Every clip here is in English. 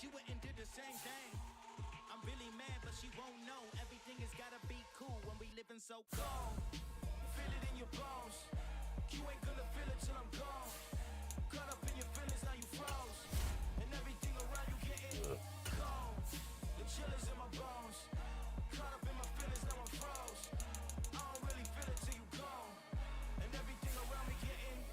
She went and did the same thing. I'm really mad, but she won't know. Everything has gotta be cool when we living so cold. Feel it in your bones. You ain't gonna feel it till I'm gone. Caught up in your feelings, now you froze. And everything around you getting cold. The chill is in my bones. Caught up in my feelings, now I'm froze. I don't really feel it till you gone. And everything around me getting.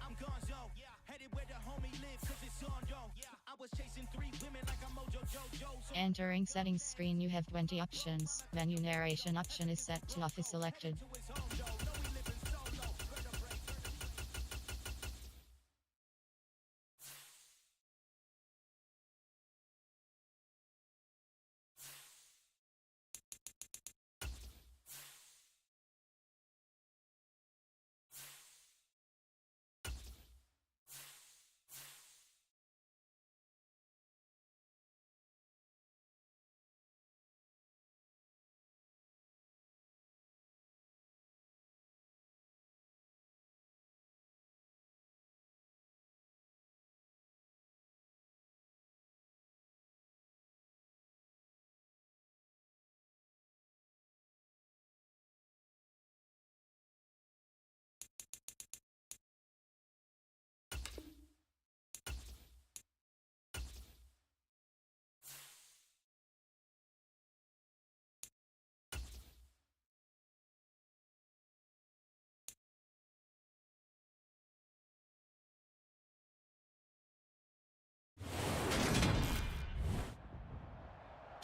I'm gonzo. Headed where the homie live, cause it's on, yo. I was chasing 3 women like I'm Mojo Jojo. Entering settings screen, you have 20 options. Menu narration option is set to off is selected.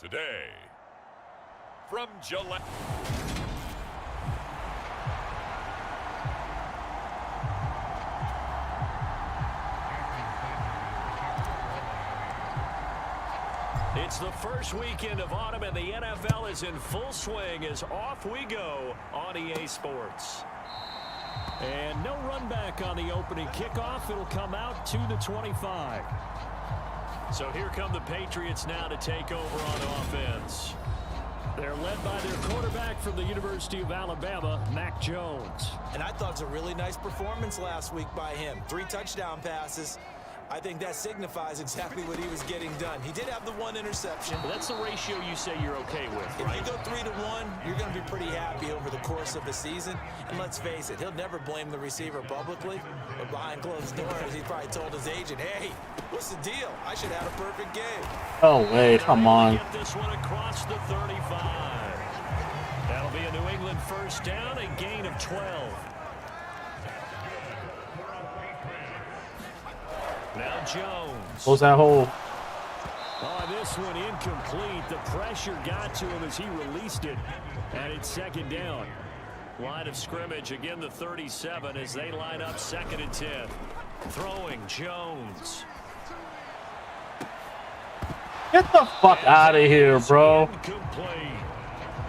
Today, from Gillette. It's the first weekend of autumn, and the NFL is in full swing as off we go on EA Sports. And no run back on the opening kickoff. It'll come out to the 25. So here come the Patriots now to take over on offense. They're led by their quarterback from the University of Alabama, Mac Jones. And I thought it was a really nice performance last week by him. 3 touchdown passes. I think that signifies exactly what he was getting done. He did have the 1 interception. Well, that's the ratio you say you're okay with, right? If you go 3-1, you're going to be pretty happy over the course of the season. And let's face it, he'll never blame the receiver publicly. But behind closed doors, he probably told his agent, hey, what's the deal? I should have a perfect game. Oh, wait, come on. Get this one across the 35. That'll be a New England first down, a gain of 12. Now Jones. Close that hole. Oh, this one incomplete. The pressure got to him as he released it. And it's second down. Line of scrimmage, again the 37 as they line up 2nd and 10. Throwing Jones. Get the fuck out of here, bro. Incomplete.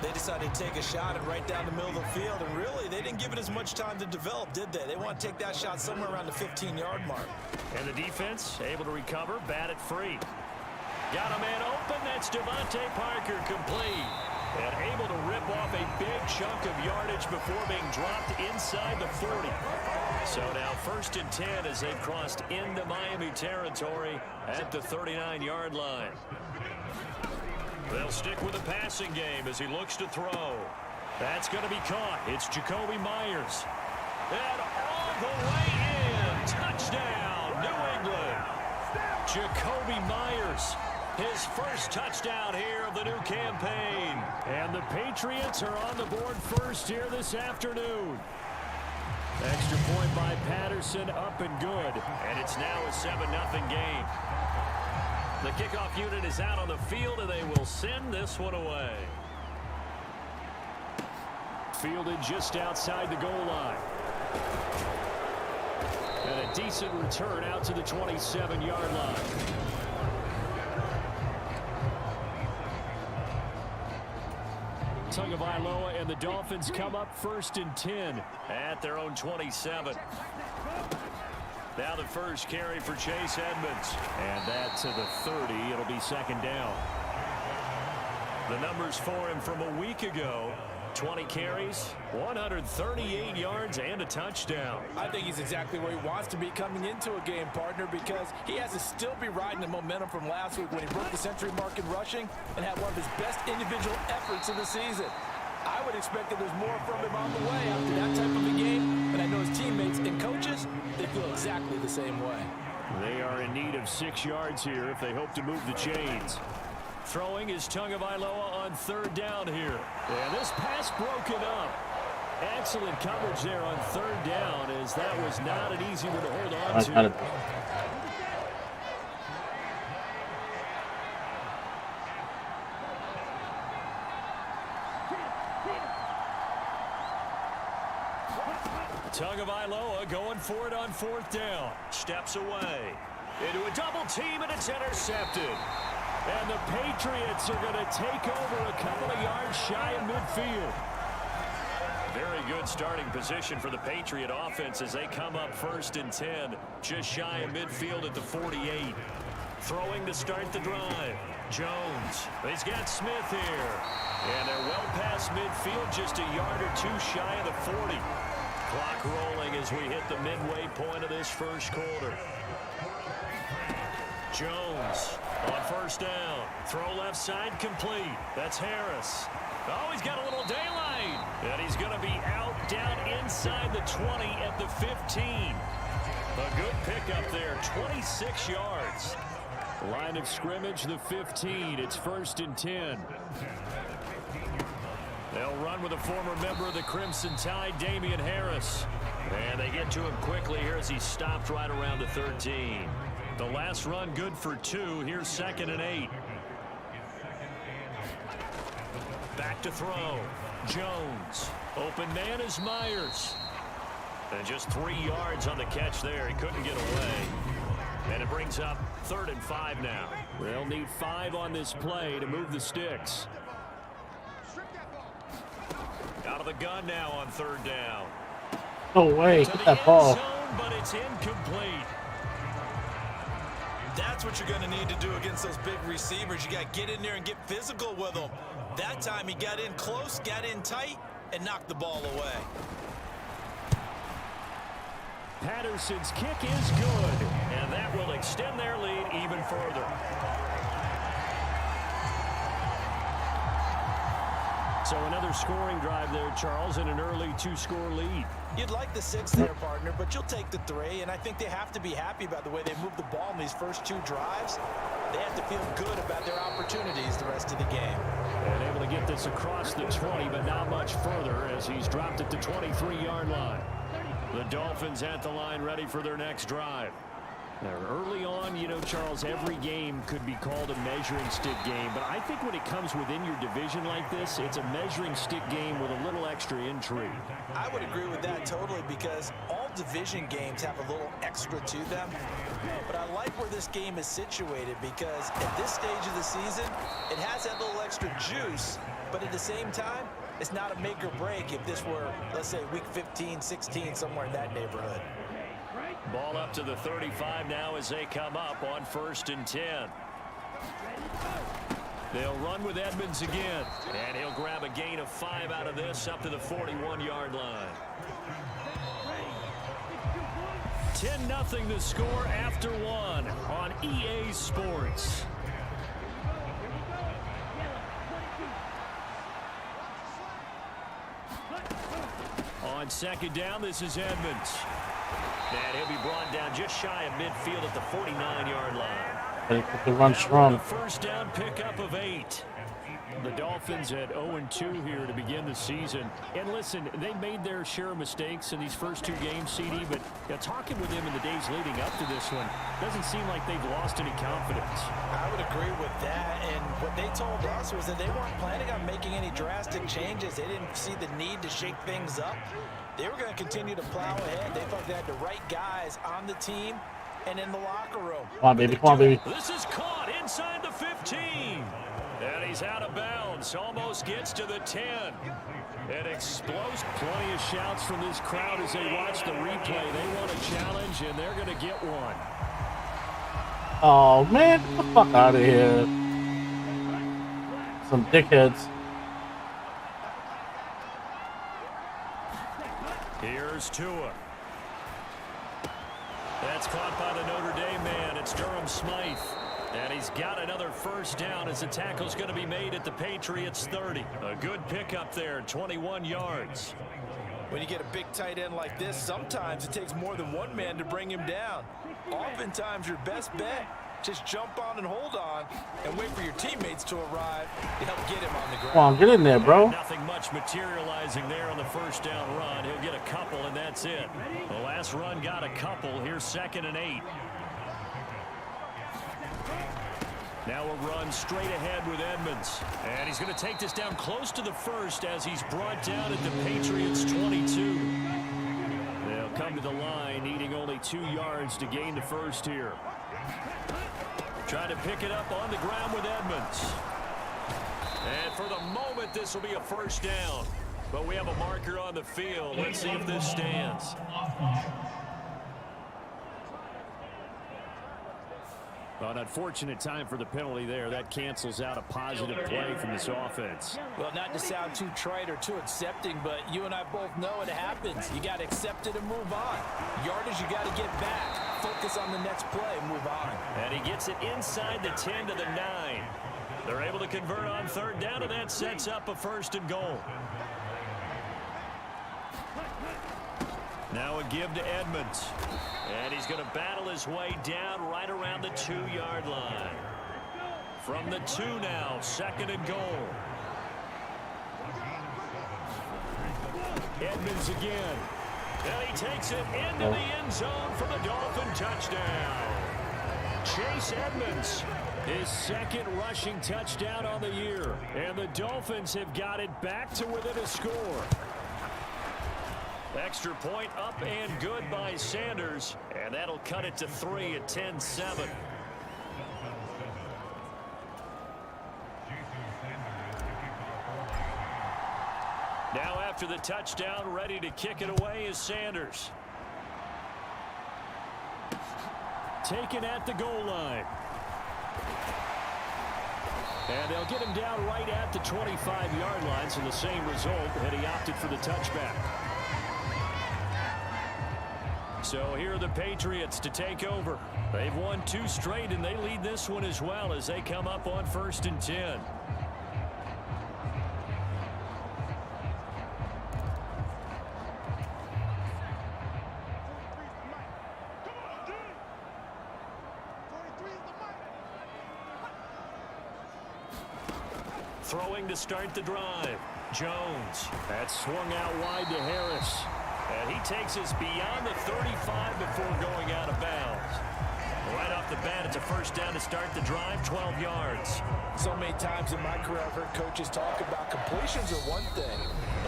They decided to take a shot and right down the middle of the field, and really, they didn't give it as much time to develop, did they? They want to take that shot somewhere around the 15-yard mark. And the defense able to recover, bat it free. Got a man open, that's Devontae Parker, complete. And able to rip off a big chunk of yardage before being dropped inside the 40. So now 1st and 10 as they've crossed into Miami territory at the 39-yard line. They'll stick with the passing game as he looks to throw. That's going to be caught. It's Jacoby Myers. And all the way in. Touchdown, New England. Jacoby Myers, his first touchdown here of the new campaign. And the Patriots are on the board first here this afternoon. Extra point by Patterson, up and good. And it's now a 7-0 game. The kickoff unit is out on the field, and they will send this one away. Fielded just outside the goal line. And a decent return out to the 27-yard line. Tagovailoa and the Dolphins come up 1st and 10 at their own 27. Now the first carry for Chase Edmonds. And that to the 30. It'll be 2nd down. The numbers for him from a week ago. 20 carries, 138 yards, and a touchdown. I think he's exactly where he wants to be coming into a game, partner, because he has to still be riding the momentum from last week when he broke the century mark in rushing and had one of his best individual efforts of the season. I would expect that there's more from him on the way after that type of a game, and I know his teammates and coaches, they feel exactly the same way. They are in need of 6 yards here if they hope to move the chains. Throwing is Tagovailoa on 3rd down here. And this pass broken up. Excellent coverage there on 3rd down, as that was not an easy one to hold on to. Tagovailoa going for it on 4th down. Steps away. Into a double team, and it's intercepted. And the Patriots are going to take over a couple of yards shy of midfield. Very good starting position for the Patriot offense as they come up 1st and 10. Just shy of midfield at the 48. Throwing to start the drive. Jones. He's got Smith here. And they're well past midfield, just a yard or 2 shy of the 40. Clock rolling as we hit the midway point of this first quarter. Jones on 1st down. Throw left side complete. That's Harris. Oh, he's got a little daylight. And he's going to be out down inside the 20 at the 15. A good pickup there, 26 yards. Line of scrimmage, the 15. It's 1st and 10. They'll run with a former member of the Crimson Tide, Damian Harris. And they get to him quickly here as he stopped right around the 13. The last run good for 2. Here's 2nd and 8. Back to throw. Jones. Open man is Myers. And just 3 yards on the catch there. He couldn't get away. And it brings up 3rd and 5 now. They'll need 5 on this play to move the sticks. Out of the gun now on 3rd down. No way. Get that ball. Zone, but it's incomplete. That's what you're going to need to do against those big receivers. You got to get in there and get physical with them. That time he got in close, got in tight, and knocked the ball away. Patterson's kick is good, and that will extend their lead even further. So another scoring drive there, Charles, and an early 2-score lead. You'd like the 6 there, partner, but you'll take the 3, and I think they have to be happy about the way they moved the ball in these first 2 drives. They have to feel good about their opportunities the rest of the game. And able to get this across the 20, but not much further as he's dropped at the 23-yard line. The Dolphins at the line ready for their next drive. Now, early on, you know, Charles, every game could be called a measuring stick game. But I think when it comes within your division like this, it's a measuring stick game with a little extra intrigue. I would agree with that totally because all division games have a little extra to them. But I like where this game is situated because at this stage of the season, it has that little extra juice. But at the same time, it's not a make or break if this were, let's say, week 15, 16, somewhere in that neighborhood. Ball up to the 35 now as they come up on 1st and 10. They'll run with Edmonds again. And he'll grab a gain of 5 out of this up to the 41-yard line. 10-0 the score after 1 on EA Sports. On 2nd down, this is Edmonds. And he'll be brought down just shy of midfield at the 49-yard line. They run strong. The 1st down pickup of 8. The Dolphins at 0-2 here to begin the season. And listen, they made their share of mistakes in these first 2 games, CD, but talking with them in the days leading up to this one, doesn't seem like they've lost any confidence. I would agree with that, and what they told us was that they weren't planning on making any drastic changes. They didn't see the need to shake things up. They were going to continue to plow ahead. They felt they had the right guys on the team and in the locker room. Come on, baby. Come on, baby. This is caught inside the 15. And he's out of bounds. Almost gets to the 10. It explodes. Plenty of shouts from this crowd as they watch the replay. They want a challenge, and they're going to get one. Oh, man. Get the fuck out of here. Some dickheads. Here's Tua. That's caught by the Notre Dame man. It's Durham Smythe. And he's got another first down as the tackle's going to be made at the Patriots 30. A good pickup there, 21 yards. When you get a big tight end like this, sometimes it takes more than one man to bring him down. Oftentimes, your best bet, just jump on and hold on and wait for your teammates to arrive to help get him on the ground. Come on, get in there, bro. Nothing much materializing there on the first down run. He'll get a couple, and that's it. The last run got a couple. Here's 2nd and 8. Now a run straight ahead with Edmonds. And he's going to take this down close to the first as he's brought down at the Patriots 22. They'll come to the line needing only 2 yards to gain the first here. Trying to pick it up on the ground with Edmonds. And for the moment, this will be a first down. But we have a marker on the field. Let's see if this stands. Well, an unfortunate time for the penalty there. That cancels out a positive play from this offense. Well, not to sound too trite or too accepting, but you and I both know it happens. You got to accept it and move on. Yardage, you got to get back. Focus on the next play, move on. And he gets it inside the 10 to the 9. They're able to convert on 3rd down, and that sets up a 1st and goal. Now a give to Edmonds. And he's going to battle his way down right around the 2-yard line. From the 2 now, 2nd and goal. Edmonds again. And he takes it into the end zone for the Dolphin touchdown. Chase Edmonds, his 2nd rushing touchdown on the year. And the Dolphins have got it back to within a score. Extra point up and good by Sanders. And that'll cut it to 3 at 10-7. Now after the touchdown, ready to kick it away is Sanders. Taken at the goal line. And they'll get him down right at the 25-yard line, so the same result, and he opted for the touchback. So here are the Patriots to take over. They've won 2 straight, and they lead this one as well as they come up on 1st and 10. Throwing to start the drive. Jones. That's swung out wide to Harris. And he takes us beyond the 35 before going out of bounds. Right off the bat, it's a 1st down to start the drive, 12 yards. So many times in my career, I've heard coaches talk about completions are one thing.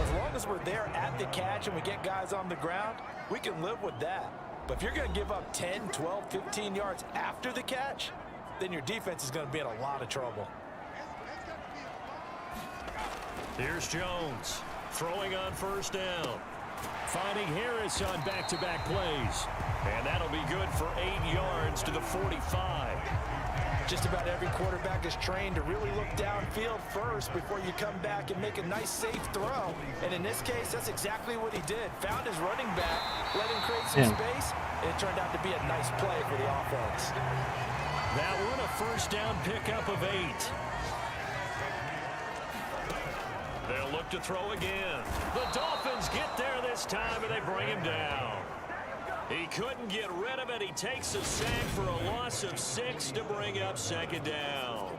As long as we're there at the catch and we get guys on the ground, we can live with that. But if you're going to give up 10, 12, 15 yards after the catch, then your defense is going to be in a lot of trouble. Here's Jones, throwing on 1st down. Finding Harris on back-to-back plays. And that'll be good for 8 yards to the 45. Just about every quarterback is trained to really look downfield first before you come back and make a nice, safe throw. And in this case, that's exactly what he did. Found his running back, let him create some space, and it turned out to be a nice play for the offense. That one a 1st down pickup of 8. They'll look to throw again. The Dolphins get there this time, and they bring him down. He couldn't get rid of it. He takes a sack for a loss of 6 to bring up 2nd down.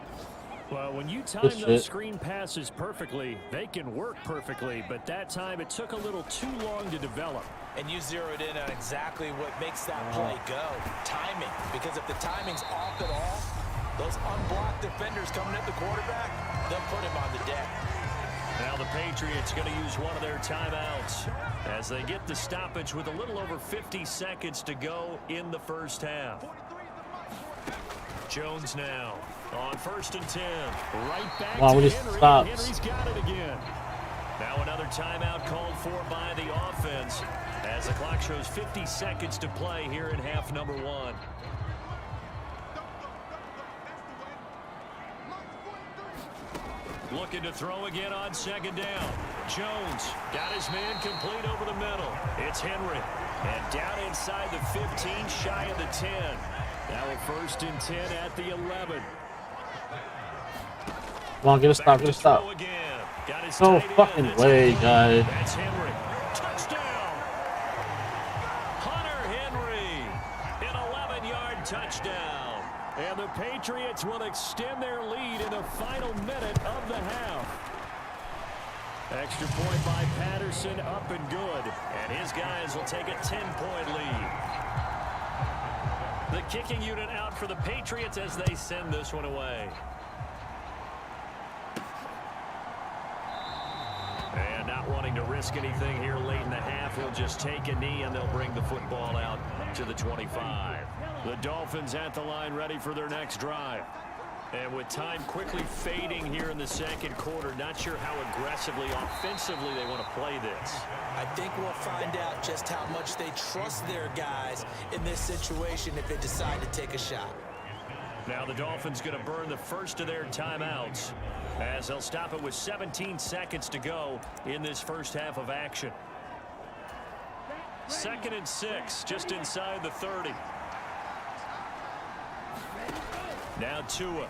Well, when you time those screen passes perfectly, they can work perfectly. But that time, it took a little too long to develop. And you zeroed in on exactly what makes that play go. Timing. Because if the timing's off at all, those unblocked defenders coming at the quarterback, they'll put him on the deck. Now the Patriots going to use one of their timeouts as they get the stoppage with a little over 50 seconds to go in the 1st half. Jones now on 1st and 10. Right back to Henry. Henry's got it again. Now another timeout called for by the offense as the clock shows 50 seconds to play here in half number 1. Looking to throw again on 2nd down. Jones got his man complete over the middle. It's It's Henry. And down inside the 15, shy of the 10. Now a 1st and 10 at the 11. Come on, get a stop, get a stop. No fucking way, guys. That's Henry. Touchdown. Hunter Henry. An 11-yard touchdown. And the Patriots will extend their lead in the final minute of the half. Extra point by Patterson, up and good. And his guys will take a 10-point lead. The kicking unit out for the Patriots as they send this one away. And not wanting to risk anything here late in the half, he'll just take a knee and they'll bring the football out to the 25. The Dolphins at the line ready for their next drive. And with time quickly fading here in the second quarter, not sure how aggressively, offensively they want to play this. I think we'll find out just how much they trust their guys in this situation if they decide to take a shot. Now the Dolphins going to burn the first of their timeouts as they'll stop it with 17 seconds to go in this first half of action. 2nd and 6, just inside the 30. Now Tua.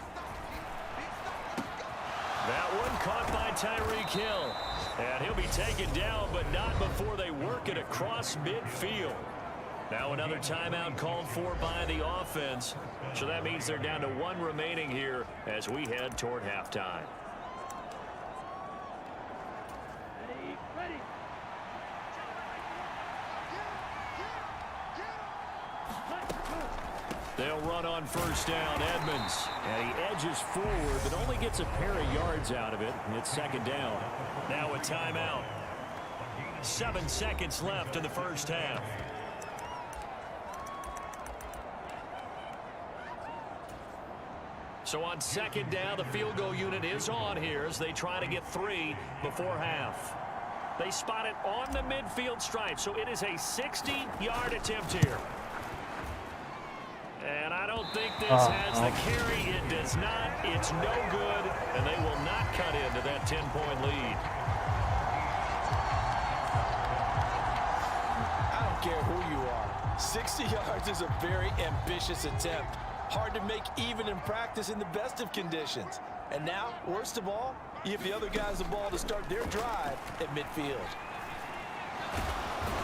That one caught by Tyreek Hill. And he'll be taken down, but not before they work it across midfield. Now another timeout called for by the offense. So that means they're down to 1 remaining here as we head toward halftime. They'll run on 1st down. Edmonds. And he edges forward, but only gets a pair of yards out of it. And it's 2nd down. Now a timeout. 7 seconds left in the first half. So on 2nd down, the field goal unit is on here as they try to get 3 before half. They spot it on the midfield stripe, so it is a 60-yard attempt here. And I don't think this has the carry. It does not. It's no good, and they will not cut into that 10-point lead. I don't care who you are. 60 yards is a very ambitious attempt. Hard to make even in practice in the best of conditions. And now, worst of all, you give the other guys the ball to start their drive at midfield.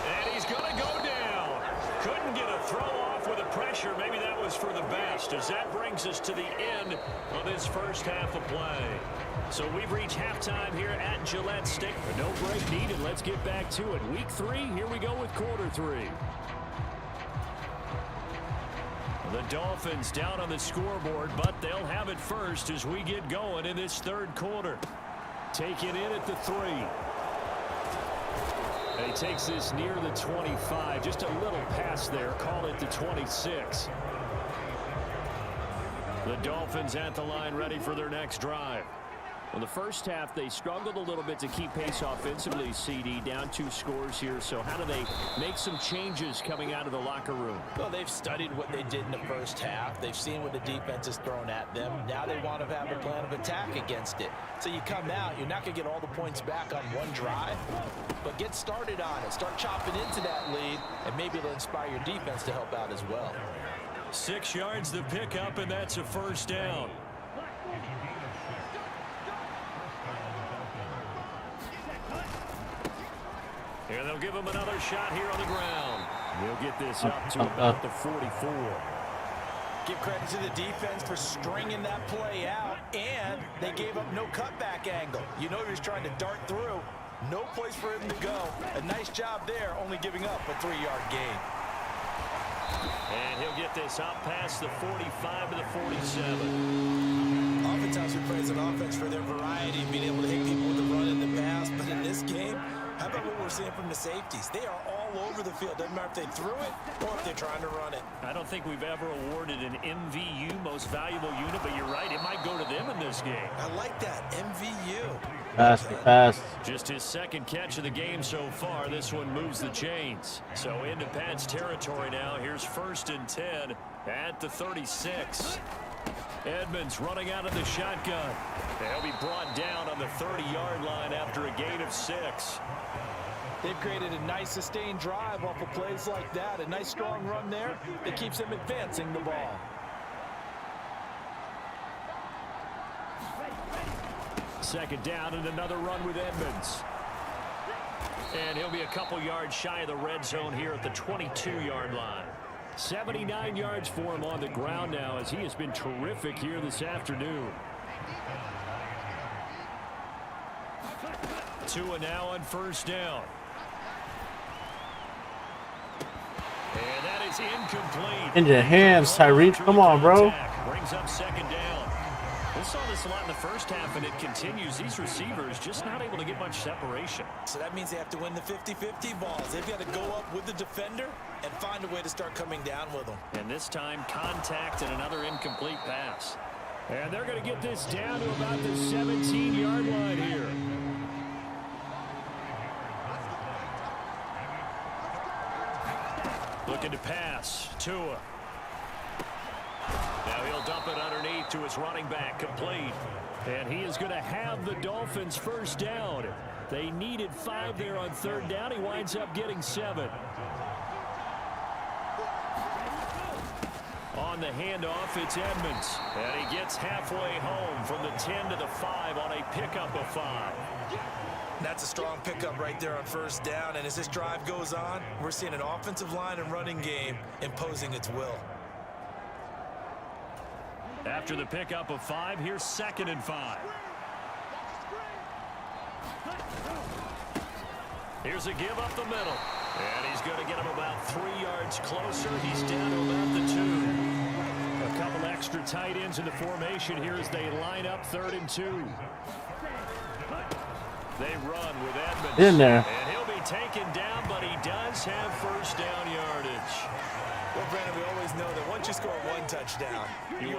And he's going to go down. Couldn't get a throw off with the pressure. Maybe that was for the best, as that brings us to the end of this first half of play. So we've reached halftime here at Gillette Stadium. No break needed. Let's get back to it. Week 3, here we go with quarter 3. The Dolphins down on the scoreboard, but they'll have it first as we get going in this 3rd quarter. Taking in at the 3. And he takes this near the 25. Just a little pass there. Call it the 26. The Dolphins at the line ready for their next drive. Well, the first half, they struggled a little bit to keep pace offensively, CD, down 2 scores here. So how do they make some changes coming out of the locker room? Well, they've studied what they did in the first half. They've seen what the defense has thrown at them. Now they want to have a plan of attack against it. So you come out, you're not going to get all the points back on one drive, but get started on it. Start chopping into that lead, and maybe it'll inspire your defense to help out as well. 6 yards to pick up, and that's a 1st down. And they'll give him another shot here on the ground. He'll get this up to about the 44. Give credit to the defense for stringing that play out, and they gave up no cutback angle. You know he was trying to dart through. No place for him to go. A nice job there, only giving up a 3-yard gain. And he'll get this up past the 45 to the 47. Oftentimes we praise an offense for their variety, being able to hit people with the run and the pass, but in this game, how about what we're seeing from the safeties? They are all over the field. Doesn't matter if they threw it or if they're trying to run it. I don't think we've ever awarded an MVU, most valuable unit, but you're right. It might go to them in this game. I like that. MVU. Pass. Just his 2nd catch of the game so far. This one moves the chains. So into Pat's territory now. Here's 1st and 10 at the 36. Edmonds running out of the shotgun. They'll be brought down on the 30-yard line after a gain of 6. They've created a nice sustained drive off of plays like that. A nice strong run there that keeps them advancing the ball. Second down and another run with Edmonds. And he'll be a couple yards shy of the red zone here at the 22-yard line. 79 yards for him on the ground now as he has been terrific here this afternoon. Tua now on first down. And that is incomplete. In your hands, Tyreek. Come on, bro. Brings up second down. We saw this a lot in the first half, and it continues. These receivers just not able to get much separation. So that means they have to win the 50-50 balls. They've got to go up with the defender and find a way to start coming down with them. And this time, contact and another incomplete pass. And they're going to get this down to about the 17-yard line here. Looking to pass. Tua. Now he'll dump it underneath to his running back, complete. And he is going to have the Dolphins first down. They needed 5 there on third down. He winds up getting 7. On the handoff, it's Edmonds. And he gets halfway home from the 10 to the 5 on a pickup of 5. That's a strong pickup right there on first down. And as this drive goes on, we're seeing an offensive line and running game imposing its will. After the pickup of 5, here's 2nd and 5. Here's a give up the middle. And he's going to get him about 3 yards closer. He's down to about the 2. A couple extra tight ends in the formation here as they line up 3rd and 2. They run with Edmonds. In there. And he'll be taken down, but he does have first down yardage. Well, Brandon, we always know that once you score 1 touchdown, you're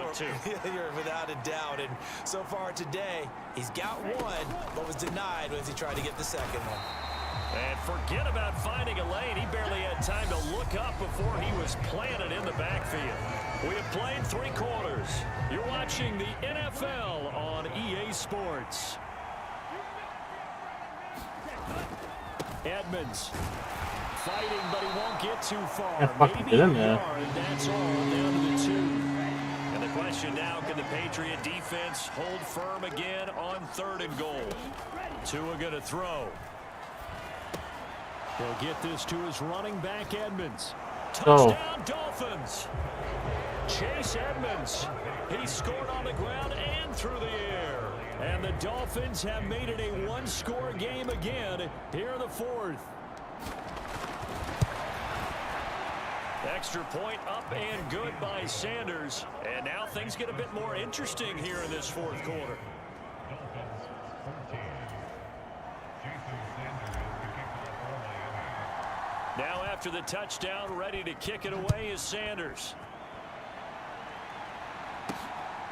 without a doubt. And so far today, he's got 1, but was denied as he tried to get the second one. And forget about finding a lane. He barely had time to look up before he was planted in the backfield. We have played 3 quarters. You're watching the NFL on EA Sports. Edmonds fighting, but he won't get too far. Maybe a yard, that's all, down to the 2. And the question now, can the Patriot defense hold firm again on 3rd and goal? Tua going to throw. He'll get this to his running back, Edmonds. Touchdown, Dolphins. Chase Edmonds. He scored on the ground and through the air. And the Dolphins have made it a 1-score game again here in the 4th. Extra point up and good by Sanders. And now things get a bit more interesting here in this 4th quarter. Now after the touchdown, ready to kick it away is Sanders.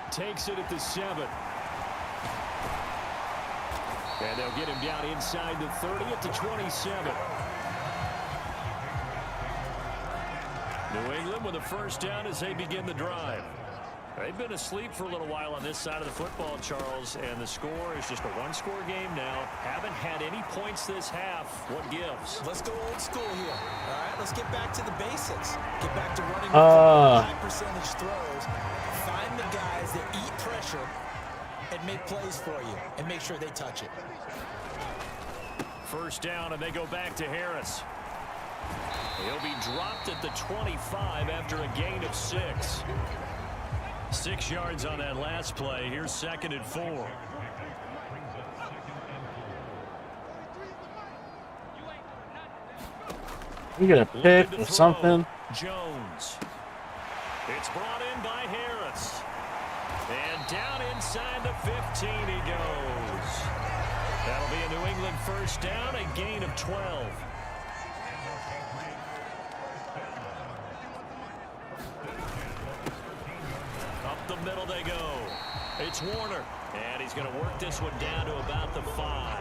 Takes it at the 7. And they'll get him down inside the 30 at the 27. New England with a first down as they begin the drive. They've been asleep for a little while on this side of the football, Charles, and the score is just a 1-score game now. Haven't had any points this half. What gives? Let's go old school here. All right, let's get back to the basics. Get back to running high percentage throws. Find the guys that eat pressure and make plays for you and make sure they touch it. First down, and they go back to Harris. He'll be dropped at the 25 after a gain of 6. 6 yards on that last play. Here's 2nd and 4. You get a pick or something. Jones. It's brought in by Harris. And down inside the 15 he goes. That'll be a New England first down, a gain of 12. Up the middle they go. It's Warner. And he's going to work this one down to about the 5.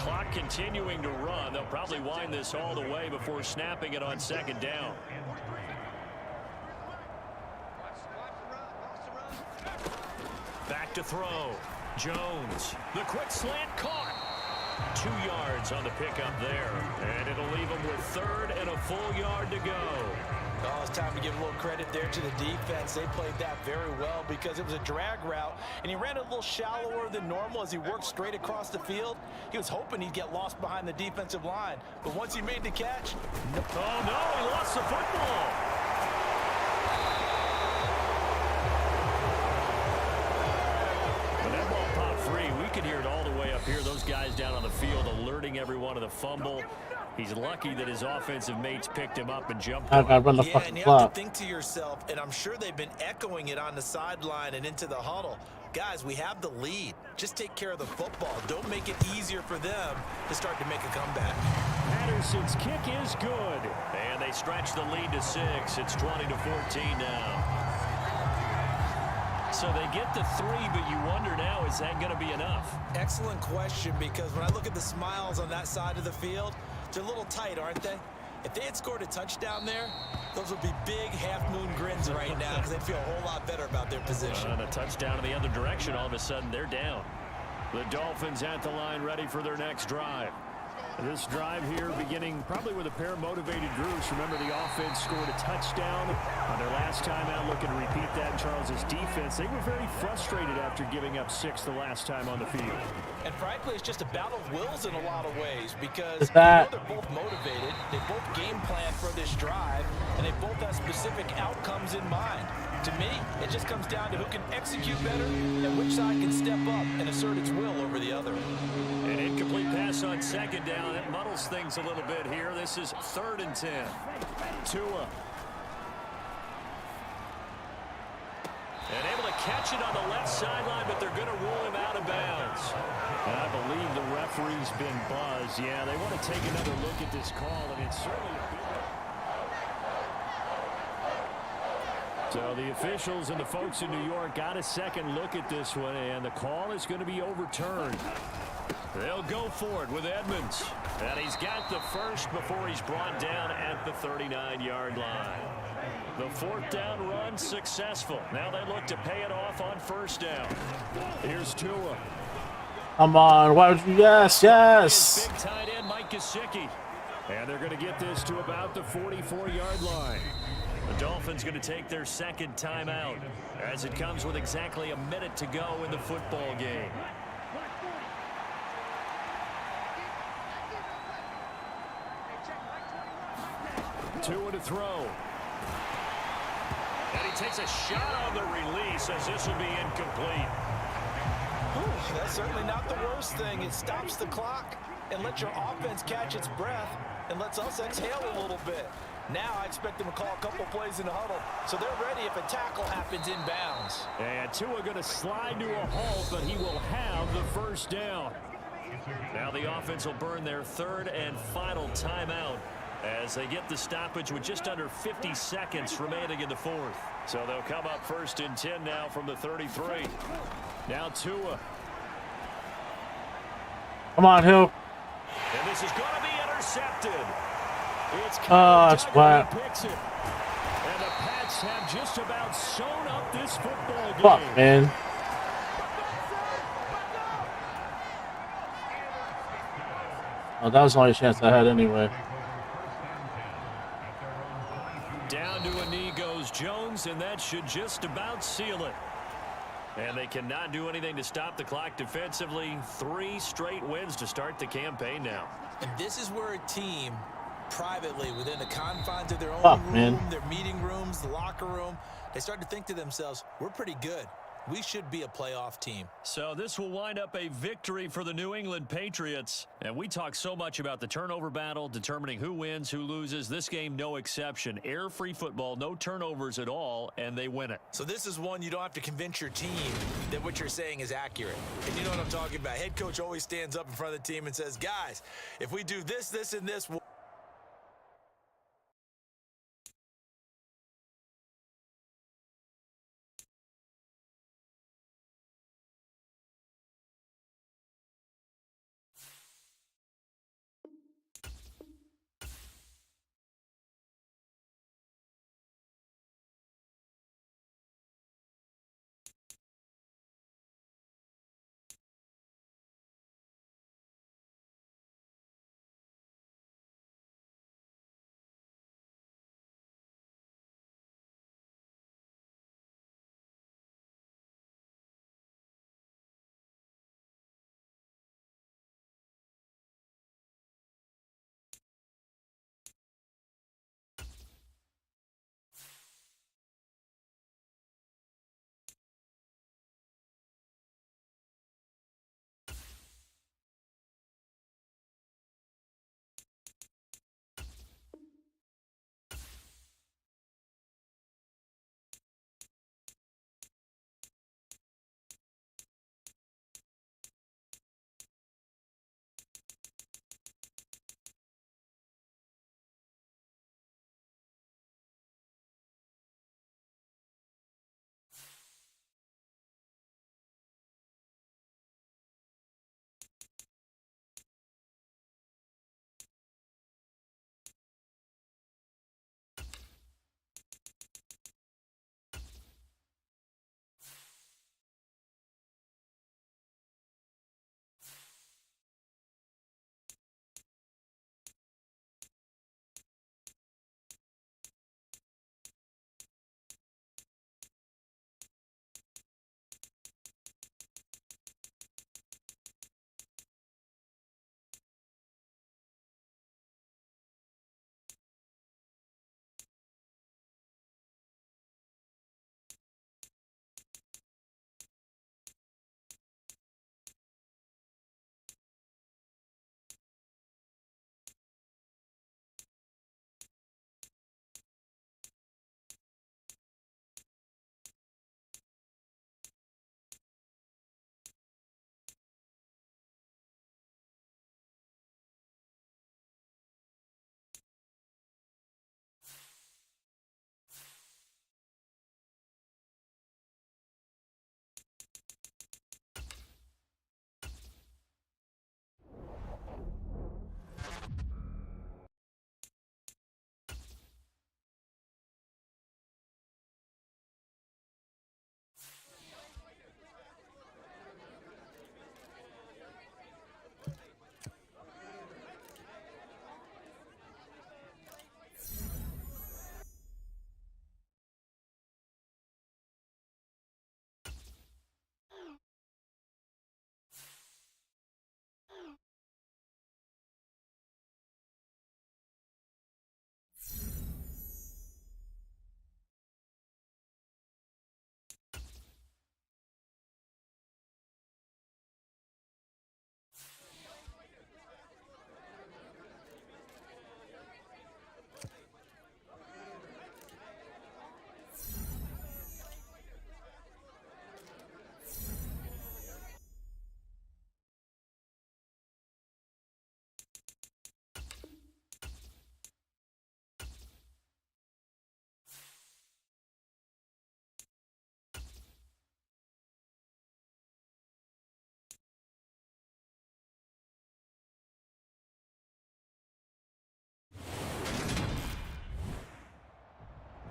Clock continuing to run. They'll probably wind this all the way before snapping it on 2nd down. Back to throw. Jones. The quick slant caught. 2 yards on the pickup there. And it'll leave them with 3rd and a full yard to go. Oh, it's time to give a little credit there to the defense. They played that very well because it was a drag route, and he ran a little shallower than normal as he worked straight across the field. He was hoping he'd get lost behind the defensive line, but once he made the catch... Oh, no, he lost the football. When that ball popped free, we could hear it all the way up here. Those guys down on the field alerting everyone of the fumble. He's lucky that his offensive mates picked him up and jumped I gotta run the yeah, fucking and you clock. have to think to yourself, and I'm sure they've been echoing it on the sideline and into the huddle. Guys, we have the lead. Just take care of the football. Don't make it easier for them to start to make a comeback. Patterson's kick is good. And they stretch the lead to 6. It's 20-14 now. So they get the 3, but you wonder now, is that going to be enough? Excellent question, because when I look at the smiles on that side of the field, they're a little tight, aren't they? If they had scored a touchdown there, those would be big half-moon grins right now because they'd feel a whole lot better about their position. And a touchdown in the other direction, all of a sudden they're down. The Dolphins at the line ready for their next drive. This drive here beginning probably with a pair of motivated groups. Remember, the offense scored a touchdown on their last time out. Looking to repeat that in Charles's defense. They were very frustrated after giving up 6 the last time on the field. And frankly, it's just a battle of wills in a lot of ways because that? they're both motivated. They both game plan for this drive, and they both have specific outcomes in mind. To me, it just comes down to who can execute better and which side can step up and assert its will over the other. An incomplete pass on 2nd down. That muddles things a little bit here. This is 3rd and 10. Tua. And able to catch it on the left sideline, but they're going to rule him out of bounds. And I believe the referee's been buzzed. Yeah, they want to take another look at this call, and it's certainly a big... So the officials and the folks in New York got a second look at this one, and the call is going to be overturned. They'll go for it with Edmonds. And he's got the first before he's brought down at the 39-yard line. The 4th down run successful. Now they look to pay it off on 1st down. Here's Tua. Come on, why would you? Yes, yes. Big tight end Mike Gesicki. And they're going to get this to about the 44-yard line. The Dolphins going to take their 2nd timeout as it comes with exactly a minute to go in the football game. Tua to throw. And he takes a shot on the release as this will be incomplete. Whew, that's certainly not the worst thing. It stops the clock and lets your offense catch its breath and lets us exhale a little bit. Now I expect them to call a couple plays in the huddle, so they're ready if a tackle happens inbounds. And Tua going to slide to a halt, but he will have the 1st down. Now the offense will burn their 3rd and final timeout as they get the stoppage with just under 50 seconds remaining in the 4th. So they'll come up 1st and 10 now from the 33. Now Tua. Come on, Hill. And this is going to be intercepted. It's That's flat. picks it. And the Pats have just about sewn up this football game. Fuck, man. Oh, that was the only chance I had anyway. Down to a knee goes Jones, and that should just about seal it. And they cannot do anything to stop the clock defensively. 3 straight wins to start the campaign now. And this is where a team, privately, within the confines of their own room, their meeting rooms, the locker room, they start to think to themselves, we're pretty good. We should be a playoff team. So this will wind up a victory for the New England Patriots. And we talk so much about the turnover battle, determining who wins, who loses. This game, no exception. Air-free football, no turnovers at all, and they win it. So this is one you don't have to convince your team that what you're saying is accurate. And you know what I'm talking about. Head coach always stands up in front of the team and says, guys, if we do this, this, and this, we'll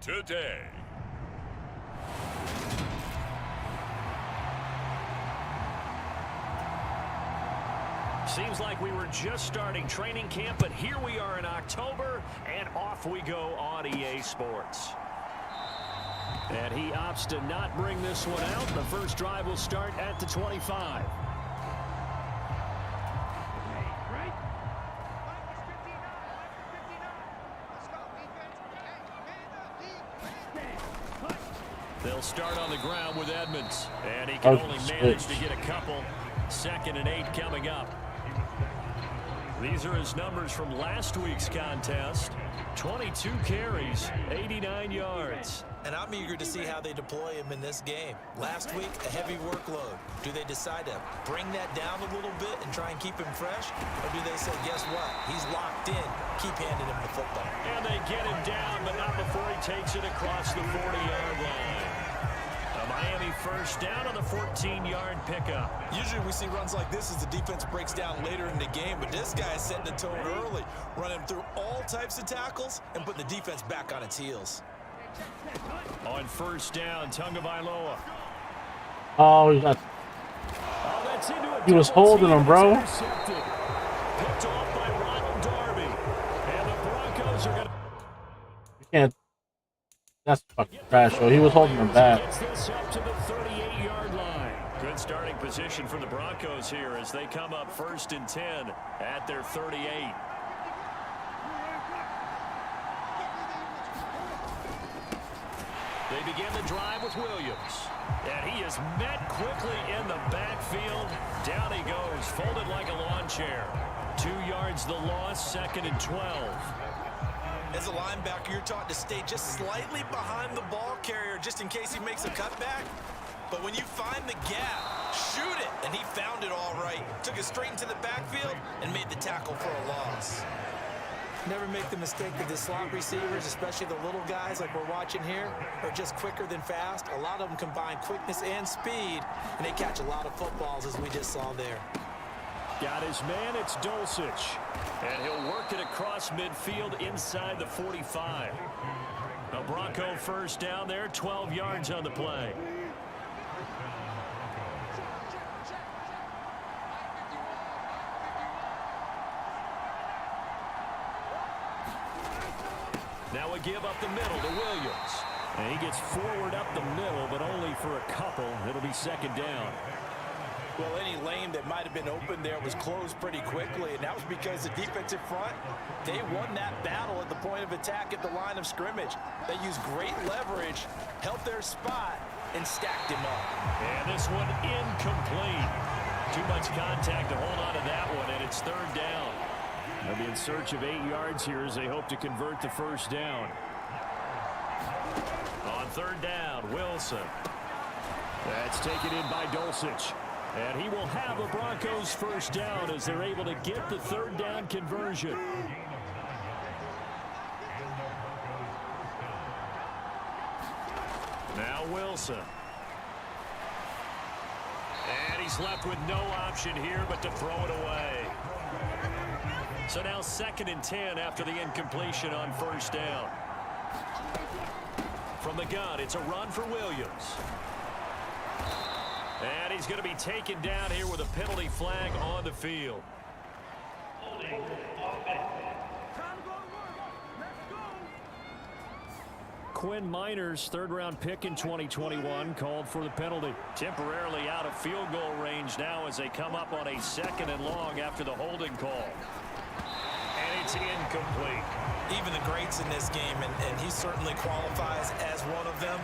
today. Seems like we were just starting training camp, but here we are in October, and off we go on EA Sports. And he opts to not bring this one out. The first drive will start at the 25. They'll start on the ground with Edmonds, and he can only manage to get a couple. 2nd and 8 coming up. These are his numbers from last week's contest. 22 carries, 89 yards. And I'm eager to see how they deploy him in this game. Last week, a heavy workload. Do they decide to bring that down a little bit and try and keep him fresh? Or do they say, guess what? He's locked in. Keep handing him the football. And they get him down, but not before he takes it across the 40-yard line. A Miami first down on the 14-yard pickup. Usually we see runs like this as the defense breaks down later in the game, but this guy is setting the tone early, running through all types of tackles and putting the defense back on its heels. On first down, Tagovailoa. Oh, he got. He was holding him, bro. Picked off by Ronald Darby. And the Broncos are going to... You can't. That's fucking trash, though. He was holding him back. Gets this up to the 38-yard line. Good starting position for the Broncos here as they come up 1st and 10 at their 38. They begin the drive with Williams. And he is met quickly in the backfield. Down he goes, folded like a lawn chair. 2 yards the loss, 2nd and 12. As a linebacker, you're taught to stay just slightly behind the ball carrier just in case he makes a cutback. But when you find the gap, shoot it. And he found it all right. Took it straight into the backfield and made the tackle for a loss. Never make the mistake that the slot receivers, especially the little guys like we're watching here, are just quicker than fast. A lot of them combine quickness and speed, and they catch a lot of footballs, as we just saw there. Got his man, it's Dulcich. And he'll work it across midfield inside the 45. A Bronco first down there, 12 yards on the play. Now a give up the middle to Williams. And he gets forward up the middle, but only for a couple. It'll be 2nd down. Well, any lane that might have been open there was closed pretty quickly, and that was because the defensive front, they won that battle at the point of attack at the line of scrimmage. They used great leverage, held their spot, and stacked him up. And this one incomplete. Too much contact to hold on to that one, and it's 3rd down. They'll be in search of 8 yards here as they hope to convert the first down. On 3rd down, Wilson. That's taken in by Dulcich. And he will have a Broncos first down as they're able to get the 3rd down conversion. Now Wilson. And he's left with no option here but to throw it away. So now 2nd and 10 after the incompletion on first down. From the gun, it's a run for Williams. And he's going to be taken down here with a penalty flag on the field. Quinn Miners, 3rd-round pick in 2021, called for the penalty. Temporarily out of field goal range now as they come up on a 2nd and long after the holding call. And it's incomplete. Even the greats in this game, and he certainly qualifies as one of them,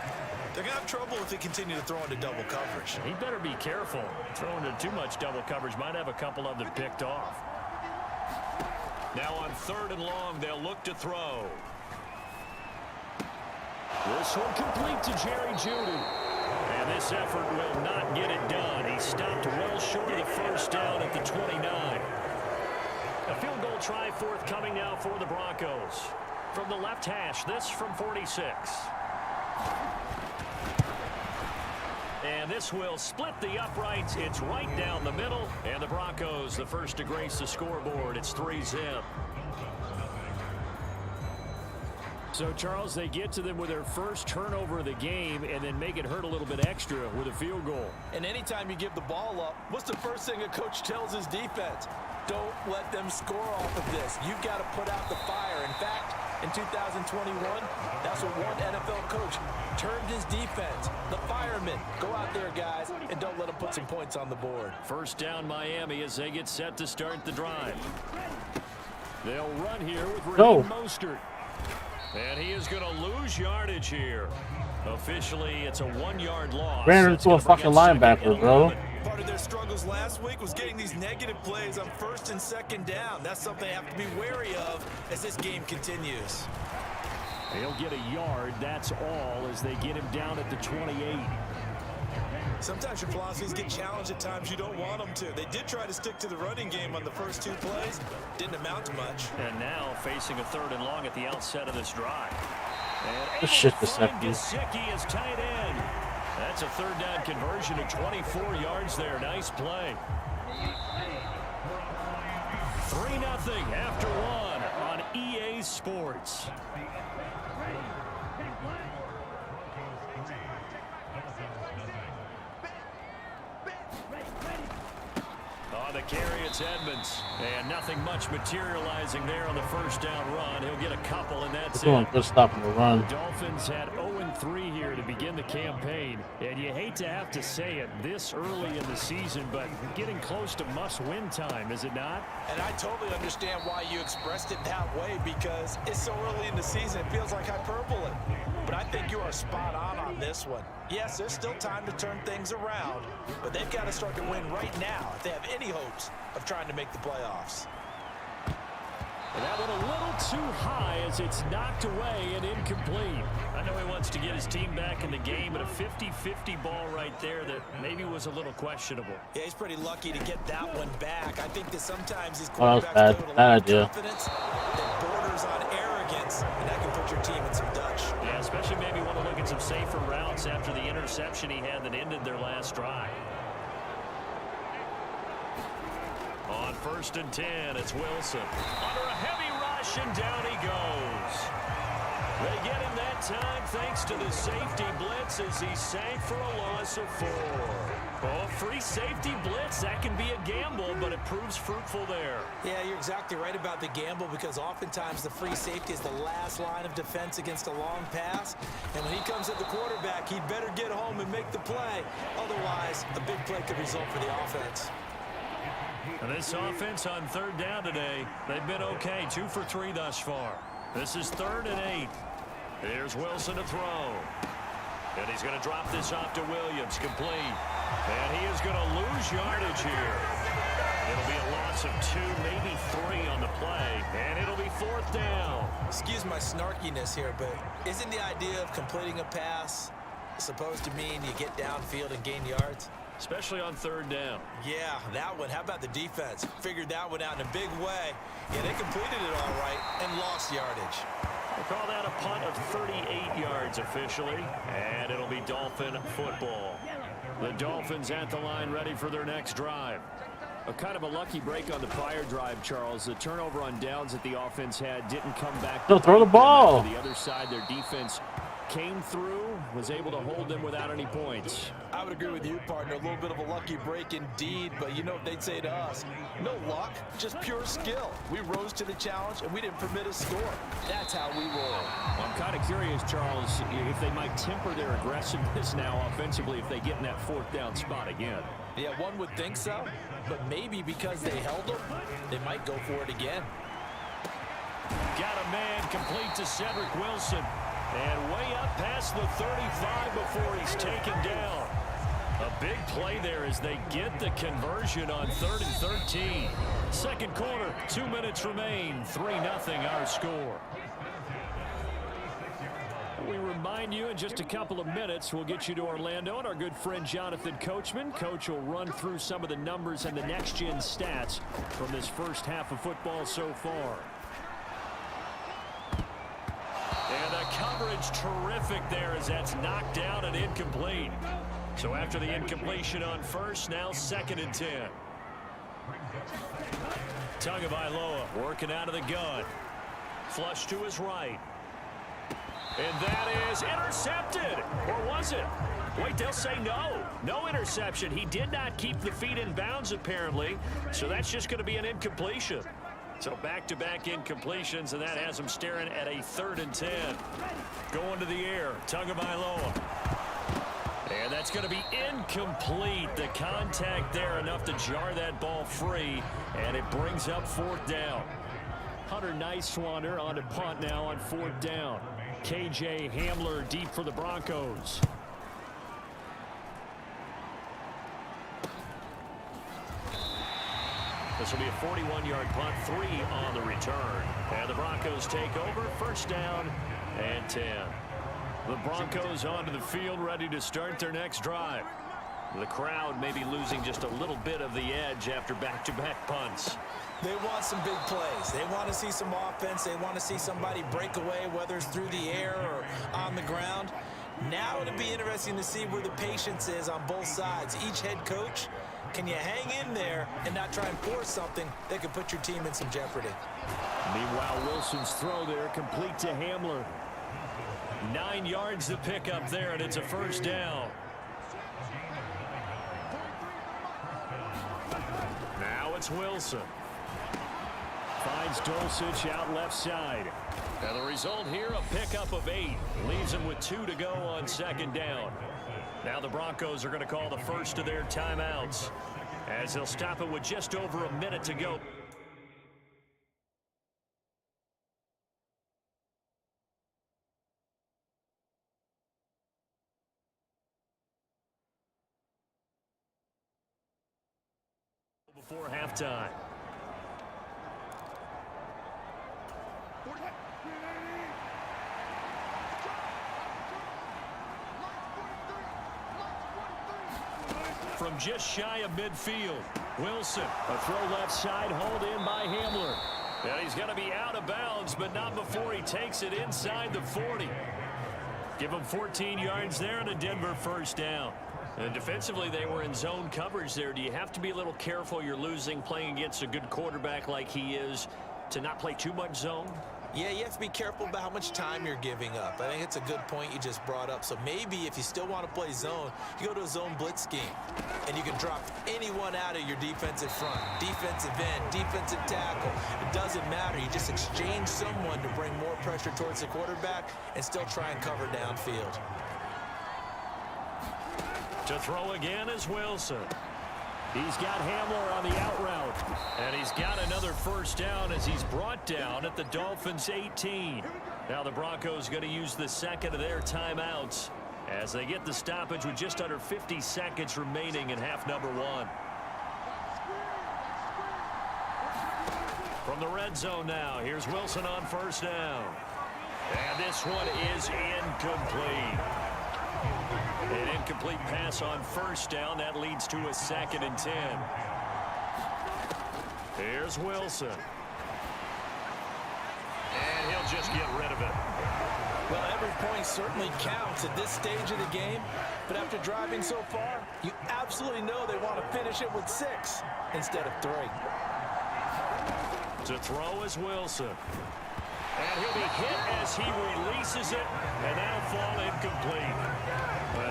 they're going to have trouble if they continue to throw into double coverage. He better be careful. Throwing into too much double coverage might have a couple of them picked off. Now on 3rd and long, they'll look to throw. This one complete to Jerry Jeudy. And this effort will not get it done. He stopped well short of the first down at the 29. A field goal try forthcoming now for the Broncos. From the left hash, this from 46. And this will split the uprights. It's right down the middle. And the Broncos, the first to grace the scoreboard. It's 3-zip. So, Charles, they get to them with their first turnover of the game and then make it hurt a little bit extra with a field goal. And anytime you give the ball up, what's the first thing a coach tells his defense? Don't let them score off of this. You've got to put out the fire. In fact, in 2021, that's what one NFL coach termed his defense, the firemen. Go out there, guys, and don't let them put some points on the board. First down, Miami, as they get set to start the drive. They'll run here with Raheem Mostert. And he is going to lose yardage here. Officially, it's a 1-yard loss. Ran into a fucking linebacker, bro. Part of their struggles last week was getting these negative plays on 1st and 2nd down. That's something they have to be wary of as this game continues. He'll get a yard, that's all, as they get him down at the 28. Sometimes your philosophies get challenged at times you don't want them to. They did try to stick to the running game on the first 2 plays. Didn't amount to much. And now facing a 3rd and long at the outset of this drive. This shit, Gesicki is tight end. That's a 3rd down conversion of 24 yards there. Nice play. 3-0 after 1 on EA Sports. On the carry, it's Edmonds. And nothing much materializing there on the first down run. He'll get a couple, and that's it. Good stopping the run. The Dolphins had 0-3 here to begin the campaign. And you hate to have to say it this early in the season, but getting close to must-win time, is it not? And I totally understand why you expressed it that way, because it's so early in the season, it feels like hyperbole. But I think you are spot on this one. Yes, there's still time to turn things around, but they've got to start to win right now if they have any hopes of trying to make the playoffs. That one a little too high as it's knocked away and incomplete. I know he wants to get his team back in the game, but a 50-50 ball right there that maybe was a little questionable. Yeah, he's pretty lucky to get that one back. I think that sometimes these quarterbacks play with a lot of idea. confidence that borders on arrogance, and that can put your team in some Dutch. Yeah, especially maybe want to look at some safer routes after the interception he had that ended their last drive. On 1st and 10, it's Wilson. Under a heavy rush, and down he goes. They get him that time thanks to the safety blitz as he sank for a loss of 4. Oh, free safety blitz, that can be a gamble, but it proves fruitful there. Yeah, you're exactly right about the gamble, because oftentimes the free safety is the last line of defense against a long pass. And when he comes at the quarterback, he'd better get home and make the play. Otherwise, a big play could result for the offense. And this offense on 3rd down today, they've been okay. 2 for 3 thus far. This is 3rd and 8. Here's Wilson to throw. And he's going to drop this off to Williams, complete. And he is going to lose yardage here. It'll be a loss of 2, maybe 3 on the play. And it'll be 4th down. Excuse my snarkiness here, but isn't the idea of completing a pass supposed to mean you get downfield and gain yards? Especially on 3rd down. Yeah, that one. How about the defense? Figured that one out in a big way. Yeah, they completed it all right and lost yardage. We'll call that a punt of 38 yards officially, and it'll be Dolphin football. The Dolphins at the line ready for their next drive. A kind of a lucky break on the prior drive, Charles. The turnover on downs that the offense had didn't come back. Don't throw the ball. To the other side, their defense came through, was able to hold them without any points. I would agree with you, partner. A little bit of a lucky break indeed, but you know what they'd say to us? No luck, just pure skill. We rose to the challenge, and we didn't permit a score. That's how we roll. I'm kind of curious, Charles, if they might temper their aggressiveness now offensively if they get in that 4th down spot again. Yeah, one would think so, but maybe because they held them, they might go for it again. Got a man complete to Cedric Wilson. And way up past the 35 before he's taken down. A big play there as they get the conversion on 3rd and 13. Second quarter, 2 minutes remain. 3-0 our score. We remind you in just a couple of minutes we'll get you to Orlando and our good friend Jonathan Coachman. Coach will run through some of the numbers and the next-gen stats from this first half of football so far. And the coverage terrific there as that's knocked down and incomplete. So after the incompletion on 1st, now 2nd and 10. Tagovailoa working out of the gun. Flush to his right. And that is intercepted. Or was it? Wait, they'll say no. No interception. He did not keep the feet in bounds, apparently. So that's just going to be an incompletion. So back-to-back incompletions, and that has him staring at a 3rd and 10. Going to the air. Tagovailoa. And that's going to be incomplete. The contact there enough to jar that ball free, and it brings up 4th down. Hunter Nicewander on to punt now on 4th down. KJ Hamler deep for the Broncos. This will be a 41-yard punt, 3 on the return. And the Broncos take over, 1st down and 10. The Broncos onto the field, ready to start their next drive. The crowd may be losing just a little bit of the edge after back-to-back punts. They want some big plays. They want to see some offense. They want to see somebody break away, whether it's through the air or on the ground. Now it'll be interesting to see where the patience is on both sides. Each head coach, can you hang in there and not try and force something that could put your team in some jeopardy? Meanwhile, Wilson's throw there complete to Hamler. 9 yards to pick up there, and it's a 1st down. Now it's Wilson. Finds Dulcich out left side. And the result here, a pickup of 8. Leaves him with 2 to go on 2nd down. Now the Broncos are going to call the first of their timeouts, as they'll stop it with just over a minute to go. Before halftime. From just shy of midfield, Wilson, a throw left side, hauled in by Hamler. And he's going to be out of bounds, but not before he takes it inside the 40. Give him 14 yards there and a Denver 1st down. And defensively, they were in zone coverage there. Do you have to be a little careful? You're losing, playing against a good quarterback like he is, to not play too much zone? Yeah, you have to be careful about how much time you're giving up. I think it's a good point you just brought up. So maybe if you still want to play zone, you go to a zone blitz scheme, and you can drop anyone out of your defensive front, defensive end, defensive tackle. It doesn't matter. You just exchange someone to bring more pressure towards the quarterback and still try and cover downfield. To throw again is Wilson. He's got Hamler on the out route. And he's got another 1st down as he's brought down at the Dolphins' 18. Now the Broncos going to use the 2nd of their timeouts as they get the stoppage with just under 50 seconds remaining in half number 1. From the red zone now, here's Wilson on 1st down. And this one is incomplete. An incomplete pass on 1st down. That leads to a 2nd and 10. Here's Wilson. And he'll just get rid of it. Well, every point certainly counts at this stage of the game. But after driving so far, you absolutely know they want to finish it with 6 instead of 3. To throw is Wilson. And he'll be hit as he releases it, and that'll fall incomplete.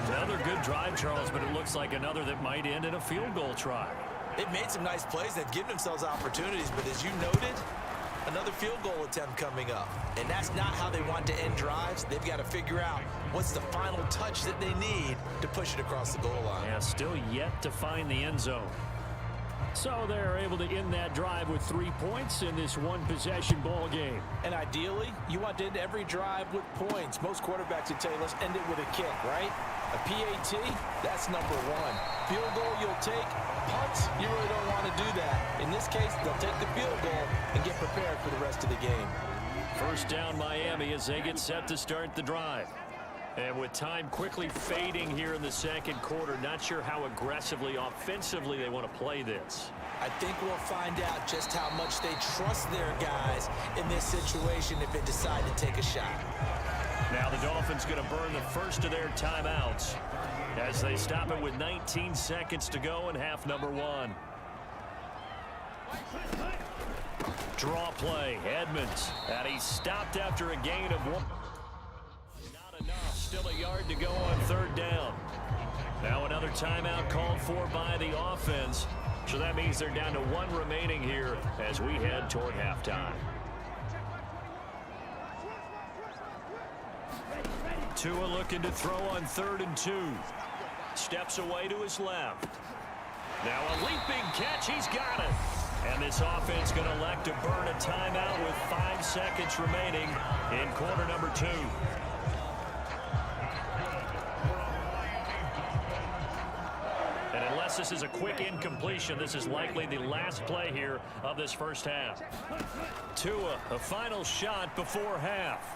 Another good drive, Charles, but it looks like another that might end in a field goal try. They've made some nice plays. They've given themselves opportunities, but as you noted, another field goal attempt coming up. And that's not how they want to end drives. They've got to figure out what's the final touch that they need to push it across the goal line. Yeah, still yet to find the end zone. So they're able to end that drive with 3 points in this one-possession ball game. And ideally, you want to end every drive with points. Most quarterbacks would tell you, let's end it with a kick, right? A PAT, that's number 1. Field goal you'll take. Punts, you really don't want to do that. In this case, they'll take the field goal and get prepared for the rest of the game. 1st down Miami as they get set to start the drive. And with time quickly fading here in the 2nd quarter, not sure how aggressively, offensively they want to play this. I think we'll find out just how much they trust their guys in this situation if they decide to take a shot. Now the Dolphins going to burn the 1st of their timeouts as they stop it with 19 seconds to go in half number 1. Draw play, Edmonds, and he stopped after a gain of 1. Still a yard to go on third down. Now another timeout called for by the offense. So that means they're down to one remaining here as we head toward halftime. Tua looking to throw on 3rd and 2. Steps away to his left. Now a leaping catch. He's got it. And this offense going to elect to burn a timeout with 5 seconds remaining in quarter number 2. And unless this is a quick incompletion, this is likely the last play here of this first half. Tua, a final shot before half.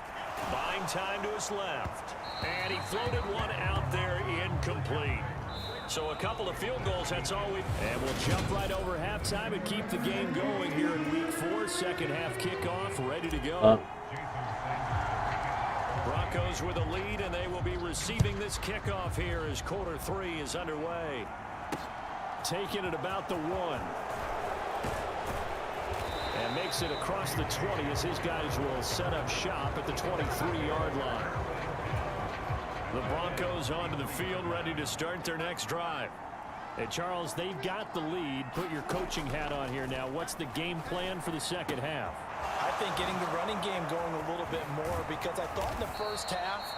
Buying time to his left. And he floated one out there incomplete. So a couple of field goals, that's all we... And we'll jump right over halftime and keep the game going here in week 4. Second half kickoff, ready to go. Broncos with a lead, and they will be receiving this kickoff here as quarter 3 is underway. Taking it about the 1. And makes it across the 20 as his guys will set up shop at the 23-yard line. The Broncos onto the field, ready to start their next drive. Hey, Charles, they've got the lead. Put your coaching hat on here now. What's the game plan for the second half? I think getting the running game going a little bit more, because I thought in the first half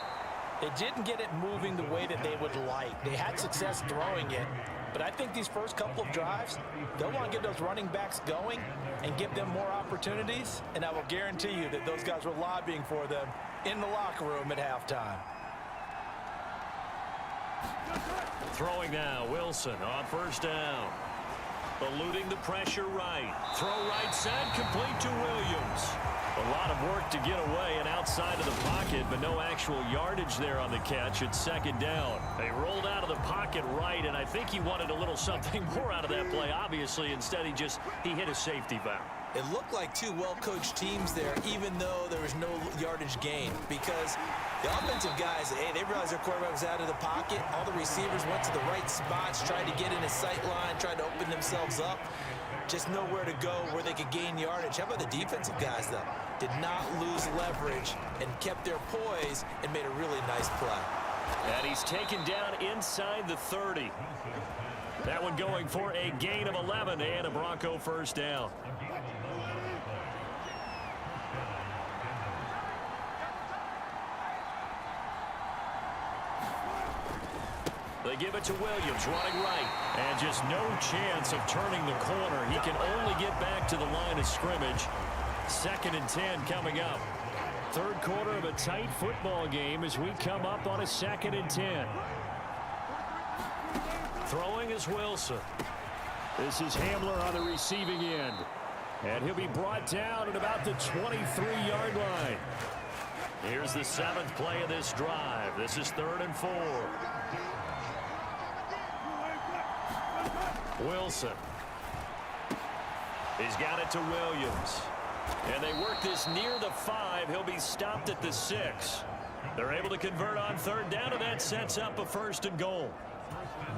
they didn't get it moving the way that they would like. They had success throwing it, but I think these first couple of drives, they'll want to get those running backs going and give them more opportunities, and I will guarantee you that those guys were lobbying for them in the locker room at halftime. Throwing now, Wilson on first down. Eluding the pressure right. Throw right side, complete to Williams. A lot of work to get away and outside of the pocket, but no actual yardage there on the catch. It's second down. They rolled out of the pocket right, and I think he wanted a little something more out of that play, obviously. Instead, he hit a safety valve. It looked like two well-coached teams there, even though there was no yardage gain, because the offensive guys, hey, they realized their quarterback was out of the pocket. All the receivers went to the right spots, tried to get in his sight line, tried to open themselves up. Just nowhere to go where they could gain yardage. How about the defensive guys, though? Did not lose leverage and kept their poise and made a really nice play. And he's taken down inside the 30. That one going for a gain of 11 and a Bronco first down. They give it to Williams, running right. And just no chance of turning the corner. He can only get back to the line of scrimmage. 2nd and 10 coming up. Third quarter of a tight football game as we come up on a 2nd and 10. Throwing is Wilson. This is Hamler on the receiving end. And he'll be brought down at about the 23-yard line. Here's the 7th play of this drive. This is 3rd and 4. Wilson. He's got it to Williams. And they work this near the 5. He'll be stopped at the 6. They're able to convert on 3rd down, and that sets up a 1st and goal.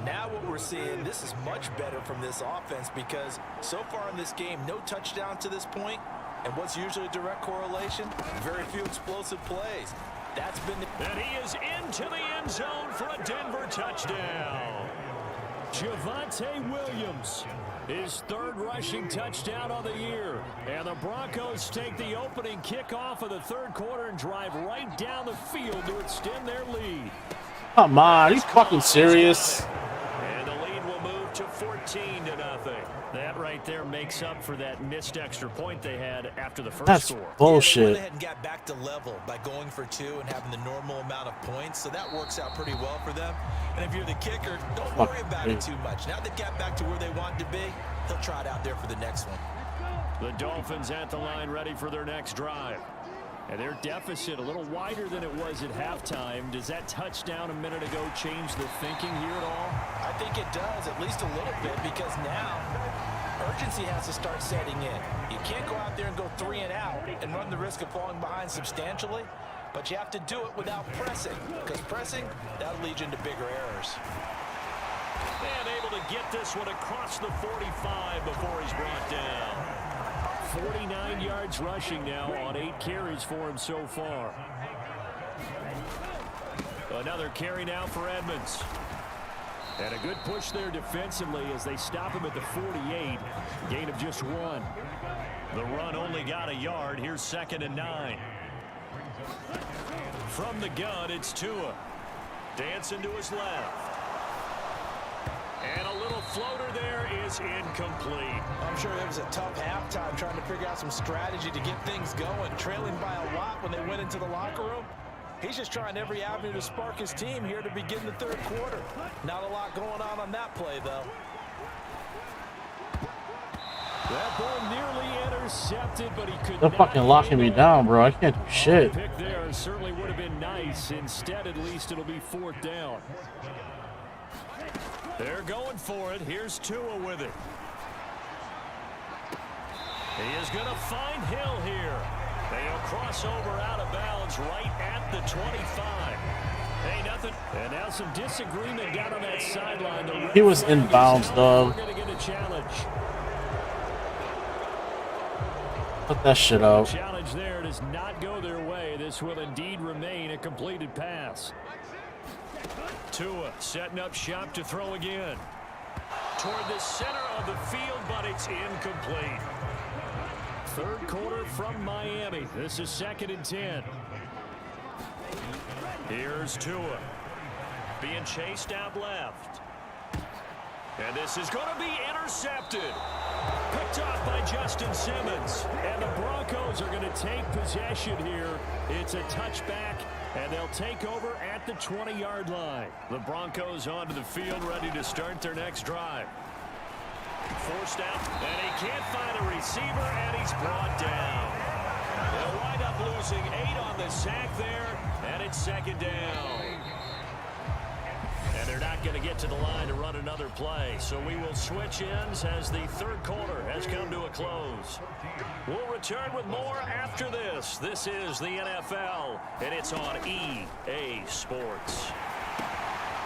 Now what we're seeing, this is much better from this offense, because so far in this game, no touchdown to this point. And what's usually a direct correlation? Very few explosive plays. That's been the... And he is into the end zone for a Denver touchdown. Javonte Williams, his 3rd rushing touchdown on the year. And the Broncos take the opening kickoff of the 3rd quarter and drive right down the field to extend their lead. Come on, are you fucking serious? And the lead will move to 14-0. That right there makes up for that missed extra point they had after the first score. Bullshit. Yeah, they went ahead and got back to level by going for 2 and having the normal amount of points, so that works out pretty well for them. And if you're the kicker, don't worry about it too much. Now they've got back to where they want to be, they'll try it out there for the next one. The Dolphins at the line, ready for their next drive. And their deficit a little wider than it was at halftime. Does that touchdown a minute ago change the thinking here at all? I think it does, at least a little bit, because now urgency has to start setting in. You can't go out there and go 3 and out and run the risk of falling behind substantially, but you have to do it without pressing, because pressing, that'll lead you into bigger errors. And able to get this one across the 45 before he's brought down. 49 yards rushing now on 8 carries for him so far. Another carry now for Edmonds. And a good push there defensively as they stop him at the 48. Gain of just 1. The run only got a yard. Here's 2nd and 9. From the gun, it's Tua. Dancing to his left. And a little floater there is incomplete. I'm sure it was a tough halftime trying to figure out some strategy to get things going. Trailing by a lot when they went into the locker room. He's just trying every avenue to spark his team here to begin the third quarter. Not a lot going on that play, though. That ball nearly intercepted, but he could They're not fucking locking me handle it. down, bro. I can't do shit. Pick there certainly would have been nice. Instead, at least it'll be 4th down. They're going for it. Here's Tua with it. He is going to find Hill here. They'll cross over out of bounds right at the 25. Hey, nothing. And now some disagreement down on that sideline. He was in bounds, though. We're going to get a challenge. Put that shit out. Challenge there does not go their way. This will indeed remain a completed pass. Tua setting up shop to throw again. Toward the center of the field, but it's incomplete. Third quarter from Miami. This is 2nd and 10. Here's Tua. Being chased out left. And this is going to be intercepted. Picked off by Justin Simmons. And the Broncos are going to take possession here. It's a touchback, and they'll take over at the 20-yard line. The Broncos onto the field, ready to start their next drive. Forced out, and he can't find a receiver, and he's brought down. They'll wind up losing 8 on the sack there, and it's 2nd down. And they're not going to get to the line to run another play, so we will switch ends as the third quarter has come to a close. We'll return with more after this. This is the NFL, and it's on EA Sports.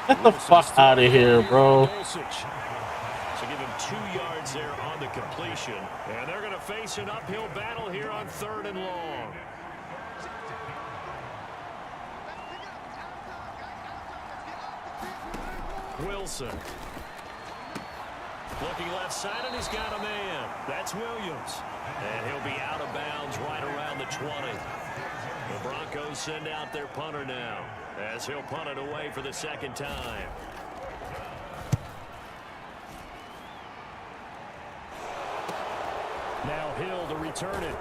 Get the fuck out of here, bro. So give him 2 yards there on the completion. And they're going to face an uphill battle here on 3rd and long. Wilson. Looking left side, and he's got a man. That's Williams. And he'll be out of bounds right around the 20. The Broncos send out their punter now as he'll punt it away for the 2nd time. Now Hill to return it.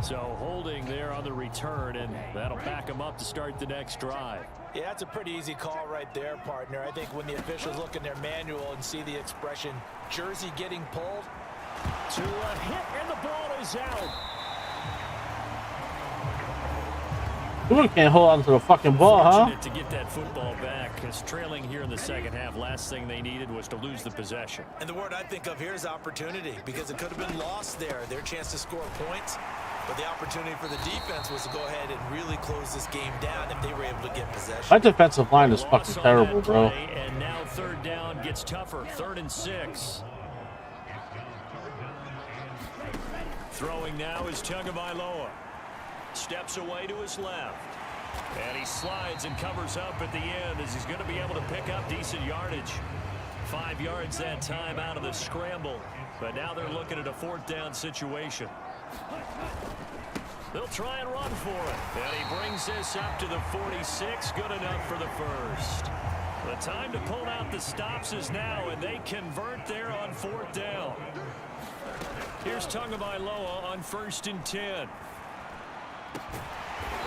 So holding there on the return, and that'll back him up to start the next drive. Yeah, that's a pretty easy call right there, partner. I think when the officials look in their manual and see the expression, jersey getting pulled. To a hit, and the ball is out. You can't hold on to the fucking ball, huh? Fortunate to get that football back, because trailing here in the second half, last thing they needed was to lose the possession. And the word I think of here is opportunity, because it could have been lost there. Their chance to score points. But the opportunity for the defense was to go ahead and really close this game down if they were able to get possession. My defensive line is fucking terrible, bro. And now 3rd down gets tougher. 3rd and 6. Throwing now is Tagovailoa. Steps away to his left. And he slides and covers up at the end as he's going to be able to pick up decent yardage. 5 yards that time out of the scramble. But now they're looking at a 4th down situation. They'll try and run for it. And he brings this up to the 46. Good enough for the first. The time to pull out the stops is now, and they convert there on 4th down. Here's Tagovailoa on 1st and 10. And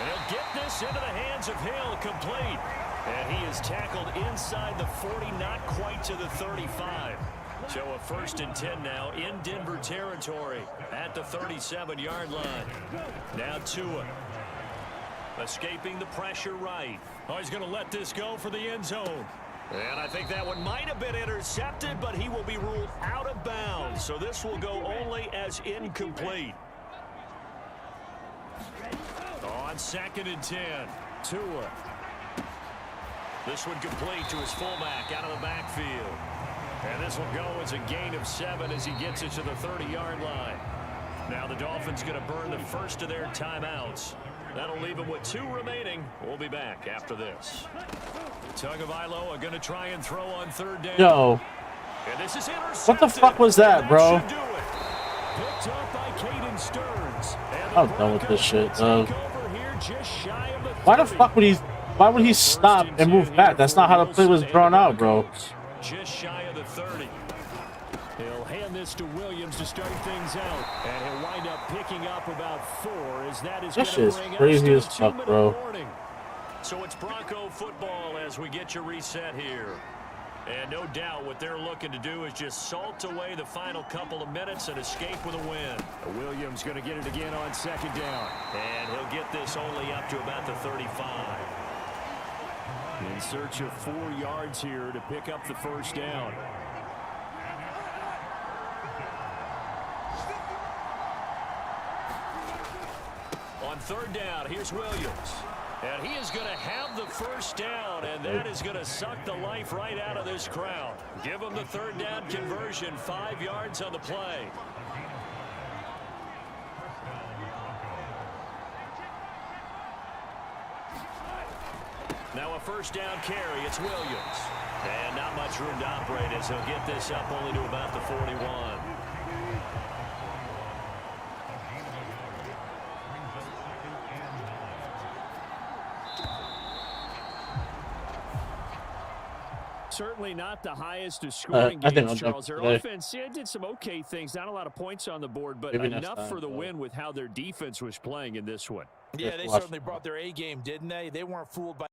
he'll get this into the hands of Hill, complete. And he is tackled inside the 40, not quite to the 35. So a 1st and 10 now in Denver territory at the 37-yard line. Now Tua. Escaping the pressure right. Oh, he's going to let this go for the end zone. And I think that one might have been intercepted, but he will be ruled out of bounds. So this will go only as incomplete. On 2nd and 10, Tua. This one complete to his fullback out of the backfield. And this will go as a gain of 7 as he gets it to the 30-yard line. Now the Dolphins going to burn the first of their timeouts. That'll leave them with 2 remaining. We'll be back after this. Tagovailoa are going to try and throw on 3rd down. Yo. And this is What the fuck was that, bro? Picked up by Caden Stearns. I'm done with this shit, dog. Why the fuck would he stop and move back? That's not how the play was drawn out, bro. Just shy of the 30. He'll hand this to Williams to start things out, and he'll wind up picking up about 4 as that is going to bring crazy us as to a fuck, 2-minute bro. warning. So it's Bronco football as we get you reset here. And no doubt what they're looking to do is just salt away the final couple of minutes and escape with a win. Williams going to get it again on 2nd down. And he'll get this only up to about the 35. In search of 4 yards here to pick up the 1st down. On 3rd down, here's Williams. And he is going to have the 1st down, and that is going to suck the life right out of this crowd. Give him the 3rd down conversion, 5 yards on the play. Now a 1st down carry, it's Williams. And not much room to operate as he'll get this up only to about the 41. Certainly not the highest of scoring games, Charles. Their offense did some okay things. Not a lot of points on the board, but enough for the win with how their defense was playing in this one. Yeah, they certainly brought their A game, didn't they? They weren't fooled by